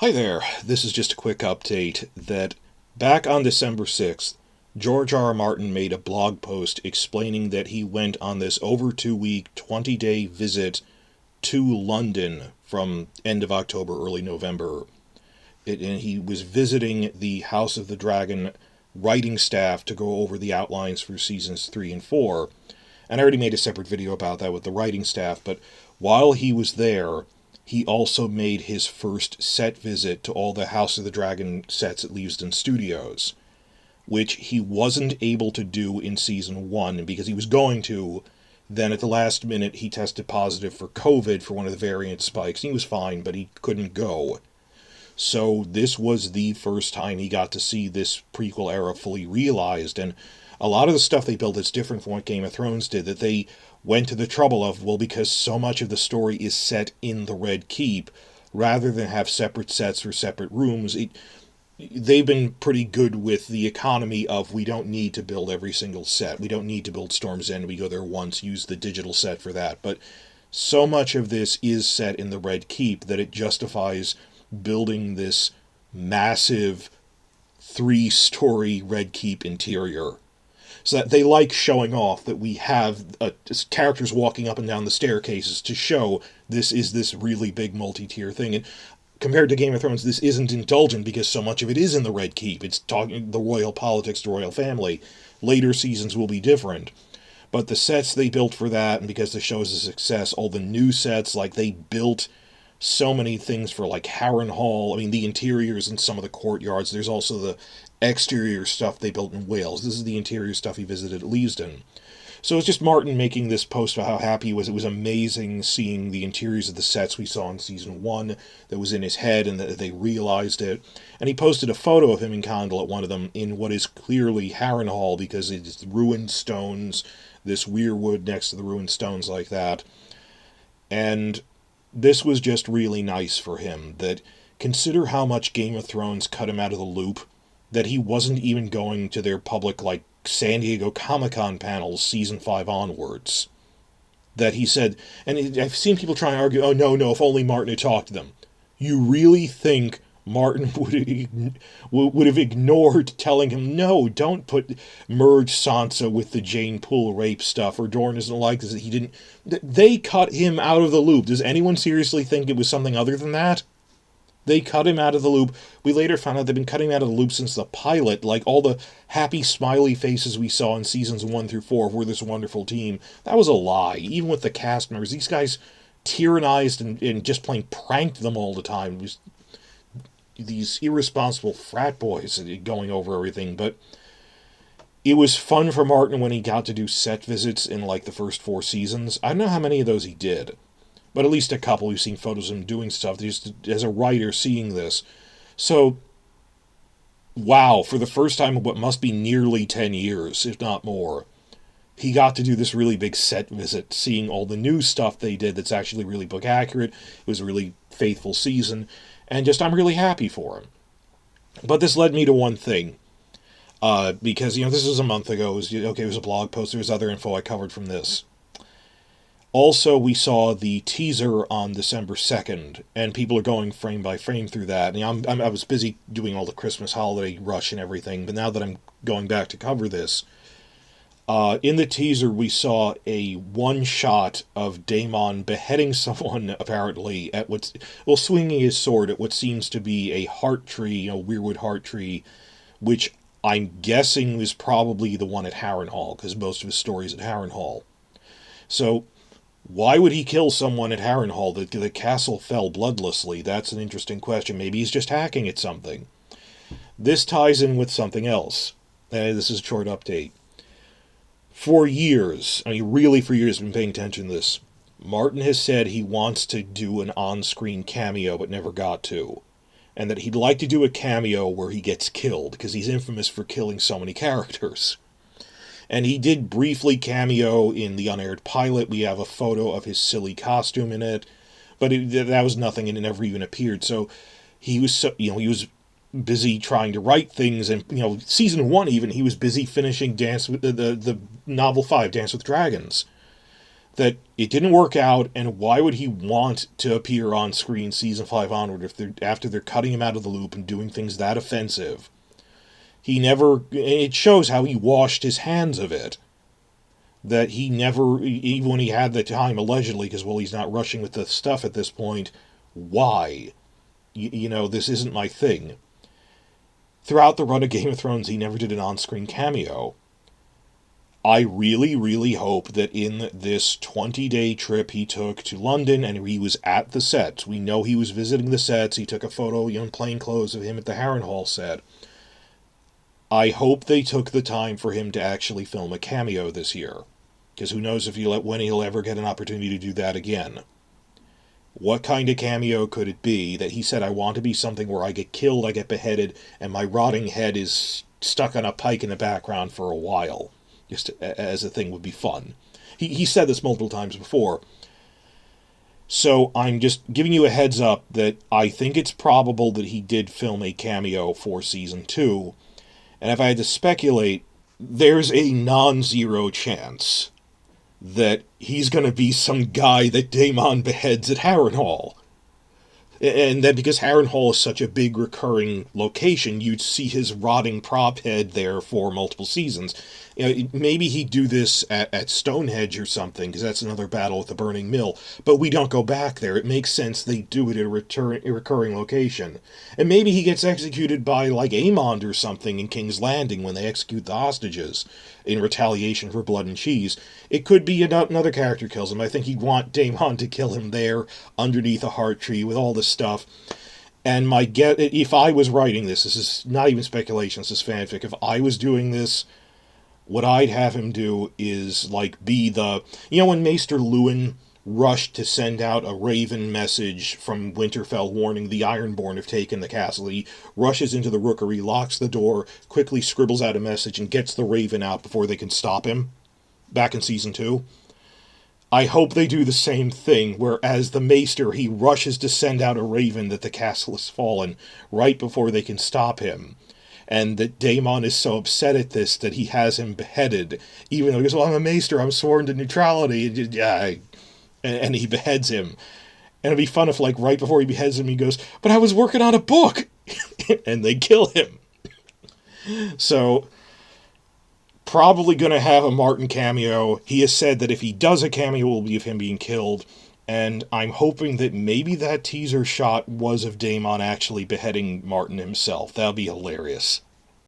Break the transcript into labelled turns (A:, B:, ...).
A: Hi there, this is just a quick update that back on December 6th, George R. R. Martin made a blog post explaining that he went on this over 2 week, 20-day visit to London from end of October, early November. And he was visiting the House of the Dragon writing staff to go over the outlines for seasons 3 and 4. And I already made a separate video about that with the writing staff, but while he was there, he also made his first set visit to all the House of the Dragon sets at Leavesden Studios, which he wasn't able to do in season 1 because he was going to. Then at the last minute, he tested positive for COVID for one of the variant spikes. He was fine, but he couldn't go. So this was the first time he got to see this prequel era fully realized, and a lot of the stuff they built is different from what Game of Thrones did, that they went to the trouble of, well, because so much of the story is set in the Red Keep, rather than have separate sets or separate rooms, they've been pretty good with the economy of, we don't need to build every single set. We don't need to build Storm's End. We go there once, use the digital set for that. But so much of this is set in the Red Keep that it justifies building this massive 3-story Red Keep interior. So that they like showing off that we have characters walking up and down the staircases to show this is this really big multi-tier thing. And compared to Game of Thrones, this isn't indulgent because so much of it is in the Red Keep. It's talking the royal politics, the royal family. Later seasons will be different. But the sets they built for that, and because the show is a success, all the new sets, like they built so many things for like Harrenhal. I mean, the interiors in some of the courtyards. There's also the exterior stuff they built in Wales. This is the interior stuff he visited at Leavesden. So it's just Martin making this post about how happy he was. It was amazing seeing the interiors of the sets we saw in season 1 that was in his head and that they realized it. And he posted a photo of him and Condell at one of them in what is clearly Harrenhal because it's ruined stones, this weirwood next to the ruined stones like that. And this was just really nice for him, that consider how much Game of Thrones cut him out of the loop, that he wasn't even going to their public, like, San Diego Comic-Con panels season 5 onwards. That he said, and I've seen people try and argue, oh, no, if only Martin had talked to them. You really think Martin would have ignored telling him, no, don't merge Sansa with the Jane Poole rape stuff, or Dorne isn't like this. He didn't. They cut him out of the loop. Does anyone seriously think it was something other than that? They cut him out of the loop. We later found out they've been cutting him out of the loop since the pilot. Like, all the happy, smiley faces we saw in seasons 1 through 4 of We're This Wonderful Team, that was a lie. Even with the cast members, these guys tyrannized and just plain pranked them all the time. It was these irresponsible frat boys going over everything, but it was fun for Martin when he got to do set visits in, like, the first 4 seasons. I don't know how many of those he did, but at least a couple. We've seen photos of him doing stuff, just as a writer seeing this. So, wow, for the first time in what must be nearly 10 years, if not more, he got to do this really big set visit, seeing all the new stuff they did that's actually really book accurate. It was a really faithful season, and just I'm really happy for him. But this led me to one thing, because, this was a month ago. It was a blog post. There was other info I covered from this. Also, we saw the teaser on December 2nd, and people are going frame by frame through that. And I was busy doing all the Christmas holiday rush and everything, but now that I'm going back to cover this, in the teaser we saw a one-shot of Daemon beheading someone, apparently, swinging his sword at what seems to be a heart tree, weirwood heart tree, which I'm guessing is probably the one at Harrenhal, because most of his story is at Harrenhal. So, why would he kill someone at Harrenhal? The castle fell bloodlessly. That's an interesting question. Maybe he's just hacking at something. This ties in with something else. This is a short update. For years, really for years, I've been paying attention to this. Martin has said he wants to do an on-screen cameo, but never got to. And that he'd like to do a cameo where he gets killed, because he's infamous for killing so many characters. And he did briefly cameo in the unaired pilot. We have a photo of his silly costume in it, but that was nothing, and it never even appeared. So he was he was busy trying to write things, and season 1 even he was busy finishing the novel 5, Dance with Dragons. that it didn't work out, and why would he want to appear on screen season 5 onward after they're cutting him out of the loop and doing things that offensive? He never, it shows how he washed his hands of it. That he never, even when he had the time, allegedly, because, well, he's not rushing with the stuff at this point, why? This isn't my thing. Throughout the run of Game of Thrones, he never did an on-screen cameo. I really, really hope that in this 20-day trip he took to London, and he was at the sets. We know he was visiting the sets. He took a photo in plain clothes of him at the Harrenhal set. I hope they took the time for him to actually film a cameo this year. Because who knows when he'll ever get an opportunity to do that again. What kind of cameo could it be that he said, I want to be something where I get killed, I get beheaded, and my rotting head is stuck on a pike in the background for a while? Just as a thing would be fun. He said this multiple times before. So I'm just giving you a heads up that I think it's probable that he did film a cameo for Season 2. And if I had to speculate, there's a non-zero chance that he's going to be some guy that Daemon beheads at Harrenhal. And then because Harrenhal is such a big recurring location, you'd see his rotting prop head there for multiple seasons. Maybe he'd do this at Stonehenge or something, because that's another battle with the Burning Mill. But we don't go back there. It makes sense they do it at a recurring location. And maybe he gets executed by, like, Aemond or something in King's Landing when they execute the hostages in retaliation for Blood and Cheese. It could be another character kills him. I think he'd want Daemon to kill him there, underneath a heart tree, with all this stuff. And my guess, if I was writing this is not even speculation, this is fanfic, if I was doing this, what I'd have him do is, like, be the... when Maester Luwin rushed to send out a raven message from Winterfell warning the Ironborn have taken the castle. He rushes into the rookery, locks the door, quickly scribbles out a message, and gets the raven out before they can stop him, back in Season 2. I hope they do the same thing, where as the Maester, he rushes to send out a raven that the castle has fallen, right before they can stop him. And that Daemon is so upset at this that he has him beheaded, even though he goes, well, I'm a Maester, I'm sworn to neutrality, and he beheads him. And it'd be fun if, like, right before he beheads him, he goes, but I was working on a book! And they kill him. So, probably going to have a Martin cameo. He has said that if he does a cameo, it will be of him being killed. And I'm hoping that maybe that teaser shot was of Daemon actually beheading Martin himself. That would be hilarious.